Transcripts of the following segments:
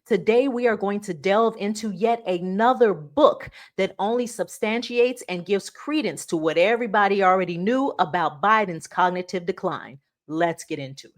Today, we are going to delve into yet another book that only substantiates and gives credence to what everybody already knew about Biden's cognitive decline. Let's get into it.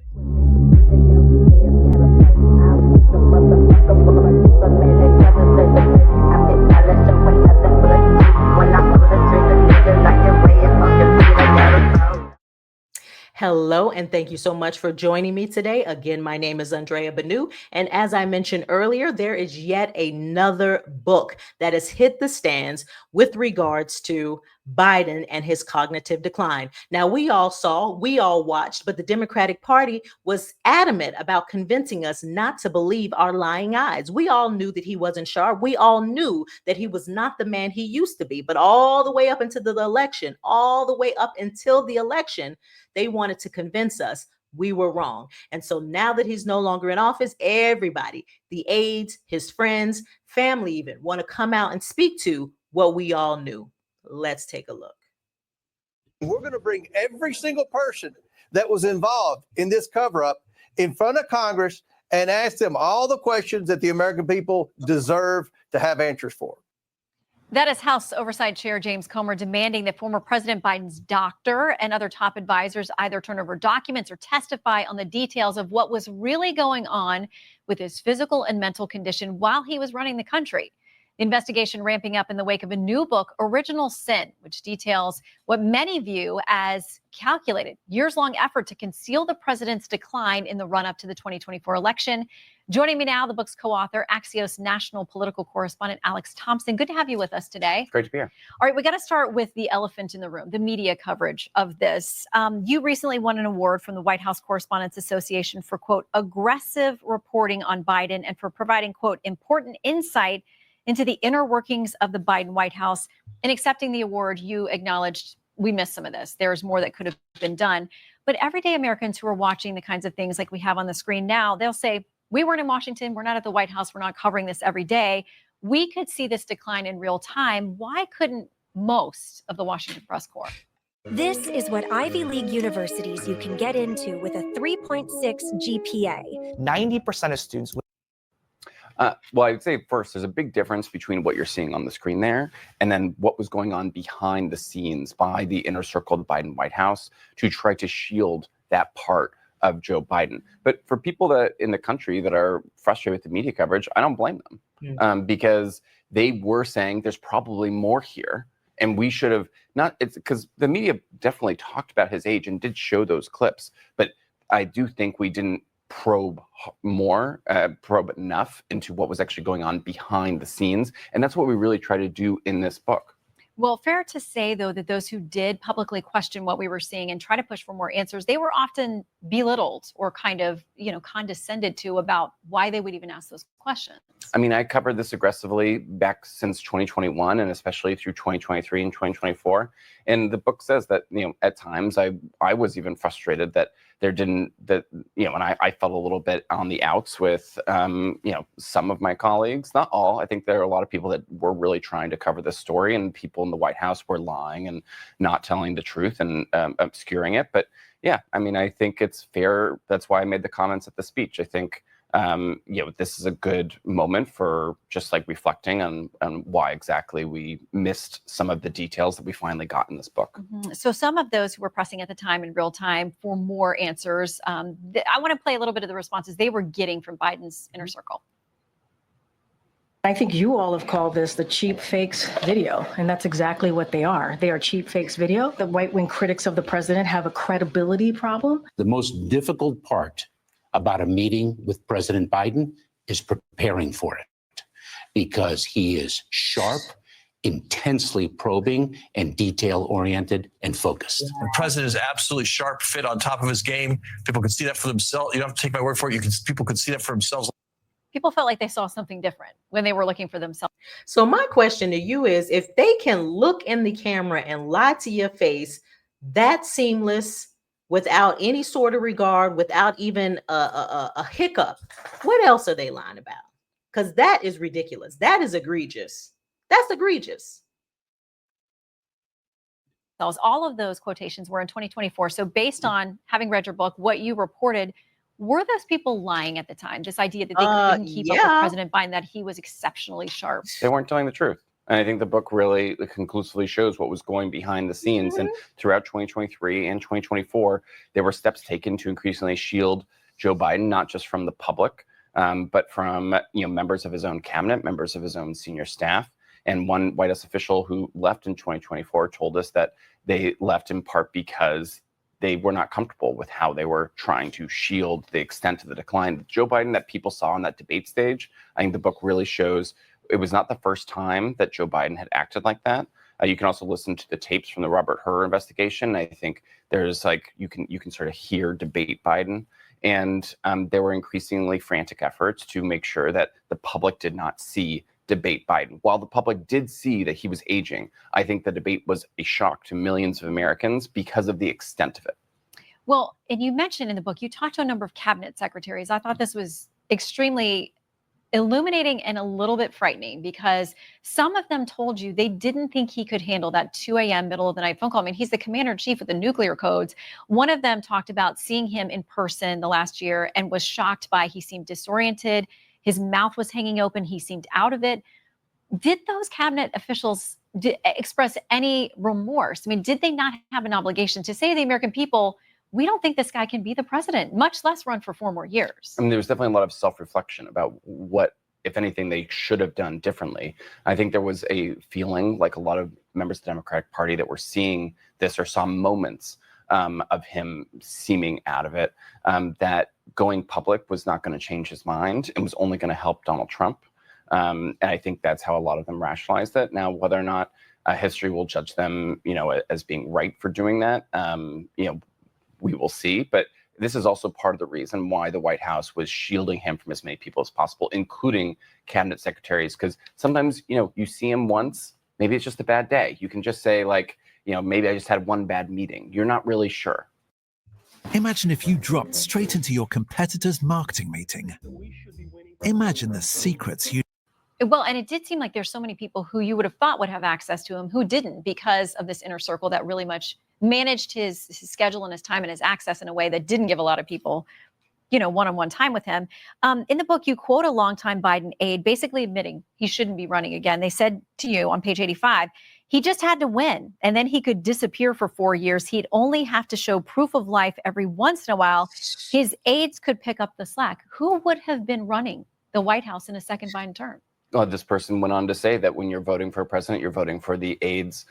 Hello, and thank you so much for joining me today. Again, my name is Andrea Banu, and as I mentioned earlier, there is yet another book that has hit the stands with regards to Biden and his cognitive decline. Now, we all watched, but the Democratic Party was adamant about convincing us not to believe our lying eyes. We all knew that he wasn't sharp. We all knew that he was not the man he used to be, but all the way up until the election, they wanted to convince us we were wrong. And so now that he's no longer in office, everybody, the aides, his friends, family even, want to come out and speak to what we all knew. Let's take a look. We're going to bring every single person that was involved in this cover-up in front of Congress and ask them all the questions that the American people deserve to have answers for. That is House Oversight Chair James Comer demanding that former President Biden's doctor and other top advisors either turn over documents or testify on the details of what was really going on with his physical and mental condition while he was running the country. The investigation ramping up in the wake of a new book, Original Sin, which details what many view as calculated, years-long effort to conceal the president's decline in the run-up to the 2024 election. Joining me now, the book's co-author, Axios national political correspondent Alex Thompson. Good to have you with us today. Great to be here. All right, we got to start with the elephant in the room, the media coverage of this. You recently won an award from the White House Correspondents Association for, quote, aggressive reporting on Biden and for providing, quote, important insight into the inner workings of the Biden White House. In accepting the award, you acknowledged we missed some of this. There's more that could have been done. But everyday Americans who are watching the kinds of things like we have on the screen now, they'll say, we weren't in Washington. We're not at the White House. We're not covering this every day. We could see this decline in real time. Why couldn't most of the Washington press corps? This is what Ivy League universities you can get into with a 3.6 GPA. 90% of students. Well, I would say first, there's a big difference between what you're seeing on the screen there and then what was going on behind the scenes by the inner circle of the Biden White House to try to shield that part of Joe Biden. But for people that in the country that are frustrated with the media coverage, I don't blame them because they were saying there's probably more here. And we should have not, it's because the media definitely talked about his age and did show those clips. But I do think we didn't probe enough into what was actually going on behind the scenes. And that's what we really try to do in this book. Well, fair to say, though, that those who did publicly question what we were seeing and try to push for more answers, they were often belittled or kind of, condescended to about why they would even ask those questions. I mean, I covered this aggressively back since 2021 and especially through 2023 and 2024. And the book says that, at times I was even frustrated that and I felt a little bit on the outs with, some of my colleagues, not all. I think there are a lot of people that were really trying to cover this story and people in the White House were lying and not telling the truth and obscuring it. But yeah, I mean, I think it's fair. That's why I made the comments at the speech. I think, this is a good moment for just like reflecting on why exactly we missed some of the details that we finally got in this book. Mm-hmm. So some of those who were pressing at the time in real time for more answers, I want to play a little bit of the responses they were getting from Biden's inner circle. I think you all have called this the cheap fakes video, and that's exactly what they are. They are cheap fakes video. The right-wing critics of the president have a credibility problem. The most difficult part about a meeting with President Biden is preparing for it because he is sharp, intensely probing, and detail-oriented and focused. The president is absolutely sharp, fit, on top of his game. People can see that for themselves. You don't have to take my word for it. People could see that for themselves. People felt like they saw something different when they were looking for themselves. So my question to you is, if they can look in the camera and lie to your face that seamless, without any sort of regard, without even a hiccup, what else are they lying about? Because that is ridiculous. That is egregious. That's egregious. All of those quotations were in 2024. So based on having read your book, what you reported, Were those people lying at the time? This idea that they couldn't keep up with Yeah. President Biden, that he was exceptionally sharp. They weren't telling the truth. And I think the book really conclusively shows what was going behind the scenes. And throughout 2023 and 2024, there were steps taken to increasingly shield Joe Biden, not just from the public, but from members of his own cabinet, members of his own senior staff. And one White House official who left in 2024 told us that they left in part because they were not comfortable with how they were trying to shield the extent of the decline. Joe Biden that people saw on that debate stage, I think the book really shows it was not the first time that Joe Biden had acted like that. You can also listen to the tapes from the Robert Hur investigation. I think there's you can sort of hear debate Biden. And there were increasingly frantic efforts to make sure that the public did not see debate Biden. While the public did see that he was aging, I think the debate was a shock to millions of Americans because of the extent of it. Well, and you mentioned in the book, you talked to a number of cabinet secretaries. I thought this was extremely illuminating and a little bit frightening because some of them told you they didn't think he could handle that 2 a.m. middle of the night phone call. I mean, he's the commander in chief of the nuclear codes. One of them talked about seeing him in person the last year and was shocked by he seemed disoriented. His mouth was hanging open. He seemed out of it. Did those cabinet officials express any remorse? I mean, did they not have an obligation to say to the American people, we don't think this guy can be the president, much less run for 4 more years? I mean, there was definitely a lot of self-reflection about what, if anything, they should have done differently. I think there was a feeling, like a lot of members of the Democratic Party, that were seeing this or saw moments of him seeming out of it, that going public was not going to change his mind and was only going to help Donald Trump. And I think that's how a lot of them rationalized it. Now, whether or not history will judge them, as being right for doing that, we will see. But this is also part of the reason why the White House was shielding him from as many people as possible, including cabinet secretaries, because sometimes, you see him once, maybe it's just a bad day. You can just say maybe I just had one bad meeting. You're not really sure. Imagine if you dropped straight into your competitor's marketing meeting. Imagine the secrets you... Well, and it did seem like there's so many people who you would have thought would have access to him who didn't, because of this inner circle that really much managed his schedule and his time and his access in a way that didn't give a lot of people, one-on-one time with him. In the book, you quote a longtime Biden aide basically admitting he shouldn't be running again. They said to you on page 85, he just had to win, and then he could disappear for 4 years. He'd only have to show proof of life every once in a while. His aides could pick up the slack. Who would have been running the White House in a second Biden term? This person went on to say that when you're voting for a president, you're voting for the aides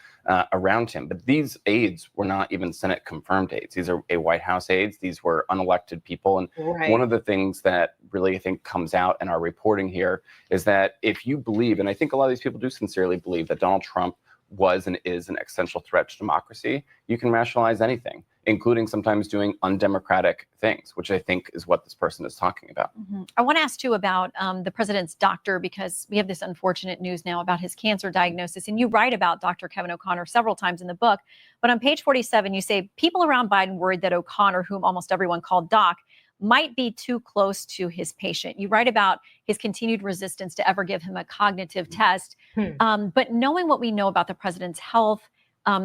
around him. But these aides were not even Senate confirmed aides. These are White House aides. These were unelected people. And one of the things that really, I think, comes out in our reporting here is that if you believe, and I think a lot of these people do sincerely believe, that Donald Trump was and is an existential threat to democracy, you can rationalize anything, including sometimes doing undemocratic things, which I think is what this person is talking about. I want to ask too about the president's doctor, because we have this unfortunate news now about his cancer diagnosis. And you write about Dr. Kevin O'Connor several times in the book. But on page 47, you say people around Biden worried that O'Connor, whom almost everyone called Doc, might be too close to his patient. You write about his continued resistance to ever give him a cognitive test. But knowing what we know about the president's health,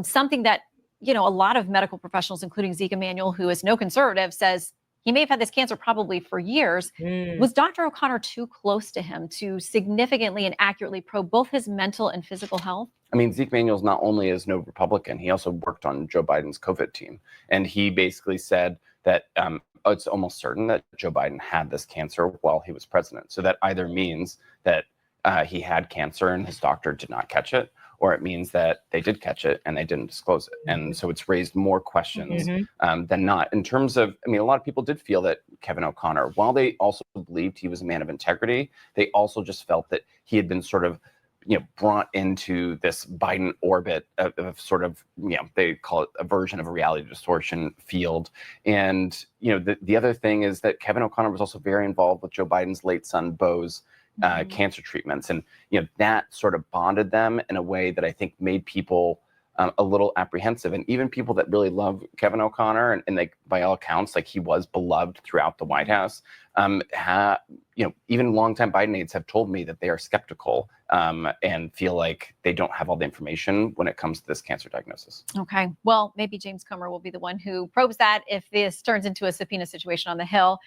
something that a lot of medical professionals, including Zeke Emanuel, who is no conservative, says he may have had this cancer probably for years. Was Dr. O'Connor too close to him to significantly and accurately probe both his mental and physical health? I mean, Zeke Emanuel not only is no Republican, he also worked on Joe Biden's COVID team. And he basically said that it's almost certain that Joe Biden had this cancer while he was president. So that either means that he had cancer and his doctor did not catch it, or it means that they did catch it and they didn't disclose it. And so it's raised more questions than not. In terms of, a lot of people did feel that Kevin O'Connor, while they also believed he was a man of integrity, they also just felt that he had been sort of, brought into this Biden orbit of sort of, they call it a version of a reality distortion field. And, the other thing is that Kevin O'Connor was also very involved with Joe Biden's late son, Beau's cancer treatments. And, that sort of bonded them in a way that I think made people a little apprehensive. And even people that really love Kevin O'Connor, and like by all accounts, like he was beloved throughout the White House, even longtime Biden aides have told me that they are skeptical and feel like they don't have all the information when it comes to this cancer diagnosis. Okay. Well, maybe James Comer will be the one who probes that if this turns into a subpoena situation on the Hill.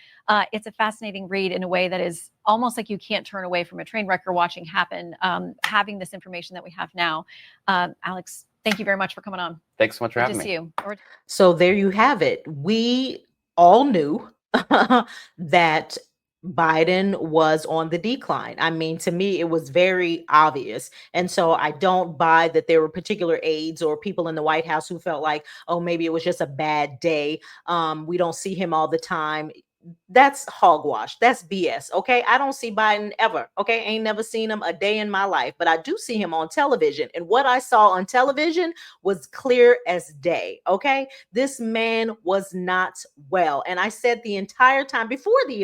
It's a fascinating read in a way that is almost like you can't turn away from a train wreck you're watching happen, having this information that we have now. Alex, thank you very much for coming on. Thanks so much for Good having to me. see you. So there you have it. We all knew that Biden was on the decline. I mean, to me, it was very obvious. And so I don't buy that there were particular aides or people in the White House who felt like, oh, maybe it was just a bad day. We don't see him all the time. That's hogwash. That's BS. Okay. I don't see Biden ever. Okay. Ain't never seen him a day in my life, but I do see him on television. And what I saw on television was clear as day. Okay. This man was not well. And I said the entire time before the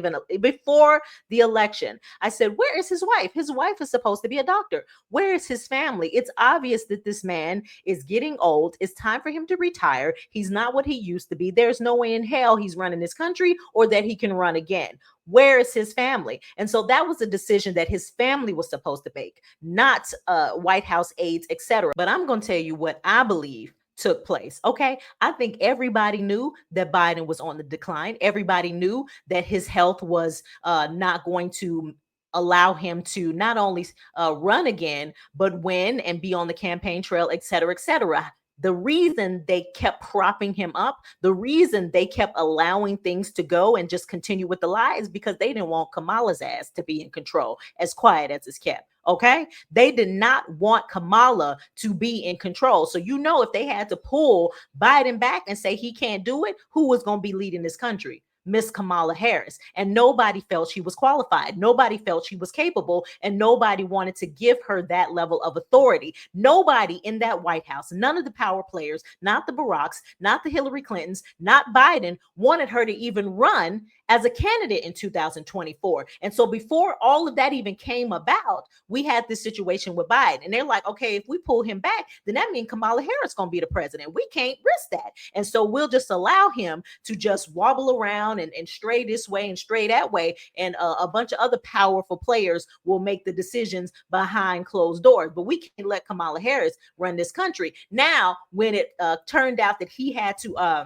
election, I said, where is his wife? His wife is supposed to be a doctor. Where is his family? It's obvious that this man is getting old. It's time for him to retire. He's not what he used to be. There's no way in hell he's running this country or that he can run again. Where is his family? And so that was a decision that his family was supposed to make, not White House aides, etc. But I'm going to tell you what I believe took place. Okay. I think everybody knew that Biden was on the decline. Everybody knew that his health was not going to allow him to not only run again, but win and be on the campaign trail, et cetera, et cetera. The reason they kept propping him up, the reason they kept allowing things to go and just continue with the lie is because they didn't want Kamala's ass to be in control, as quiet as it's kept. Okay. They did not want Kamala to be in control. So, if they had to pull Biden back and say he can't do it, who was going to be leading this country? Miss Kamala Harris. And nobody felt she was qualified. Nobody felt she was capable. And nobody wanted to give her that level of authority. Nobody in that White House, none of the power players, not the Baracks, not the Hillary Clintons, not Biden, wanted her to even run as a candidate in 2024. And so before all of that even came about, we had this situation with Biden. And they're like, okay, if we pull him back, then that means Kamala Harris going to be the president. We can't risk that. And so we'll just allow him to just wobble around and stray this way and stray that way. And a bunch of other powerful players will make the decisions behind closed doors. But we can't let Kamala Harris run this country. Now, when it turned out that he had to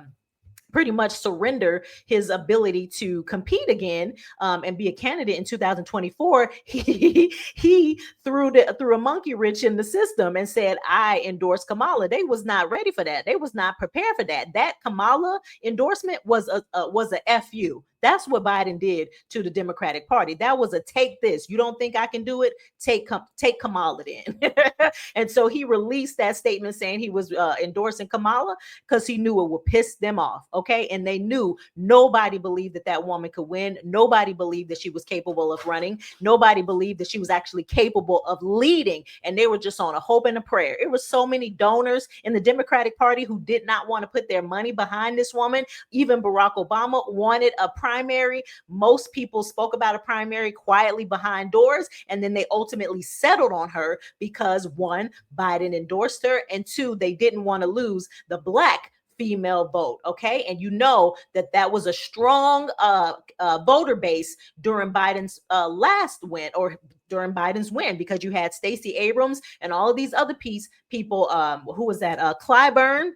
pretty much surrender his ability to compete again and be a candidate in 2024, he threw a monkey wrench in the system and said, I endorse Kamala. They was not ready for that. They was not prepared for that. That Kamala endorsement was a FU. That's what Biden did to the Democratic Party. That was a take this. You don't think I can do it? Take Kamala then. And so he released that statement saying he was endorsing Kamala because he knew it would piss them off. Okay. And they knew nobody believed that woman could win. Nobody believed that she was capable of running. Nobody believed that she was actually capable of leading. And they were just on a hope and a prayer. It was so many donors in the Democratic Party who did not want to put their money behind this woman. Even Barack Obama wanted a primary. Most people spoke about a primary quietly behind doors, and then they ultimately settled on her because one, Biden endorsed her, and two, they didn't want to lose the Black female vote. Okay. And that was a strong voter base during Biden's last win, or during Biden's win, because you had Stacey Abrams and all of these other people, who was that, Clyburn.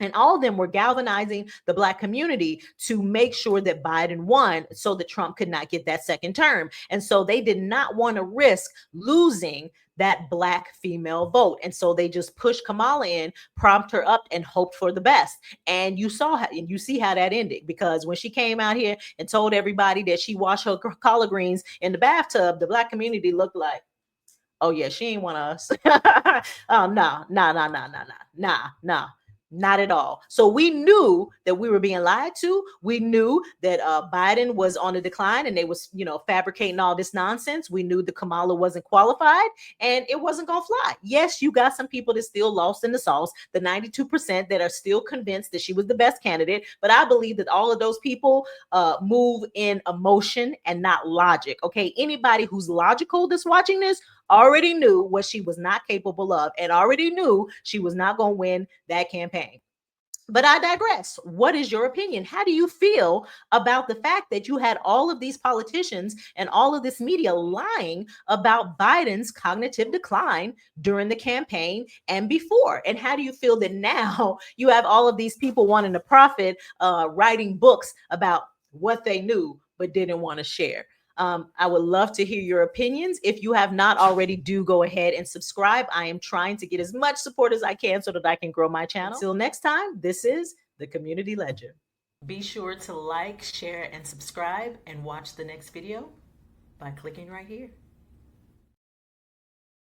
And all of them were galvanizing the Black community to make sure that Biden won so that Trump could not get that second term. And so they did not want to risk losing that Black female vote. And so they just pushed Kamala in, propped her up, and hoped for the best. And you see how that ended, because when she came out here and told everybody that she washed her collard greens in the bathtub, the Black community looked like, oh yeah, she ain't one of us. Oh, no. Not at all. So we knew that we were being lied to. We knew that Biden was on the decline, and they was, fabricating all this nonsense. We knew that Kamala wasn't qualified, and it wasn't going to fly. Yes, you got some people that still lost in the sauce, the 92% that are still convinced that she was the best candidate. But I believe that all of those people move in emotion and not logic. Okay. Anybody who's logical that's watching this, already knew what she was not capable of and already knew she was not going to win that campaign. But I digress. What is your opinion? How do you feel about the fact that you had all of these politicians and all of this media lying about Biden's cognitive decline during the campaign and before? And how do you feel that now you have all of these people wanting to profit, writing books about what they knew but didn't want to share? I would love to hear your opinions. If you have not already, do go ahead and subscribe. I am trying to get as much support as I can so that I can grow my channel. Until next time, this is The Community Ledger. Be sure to like, share, and subscribe and watch the next video by clicking right here.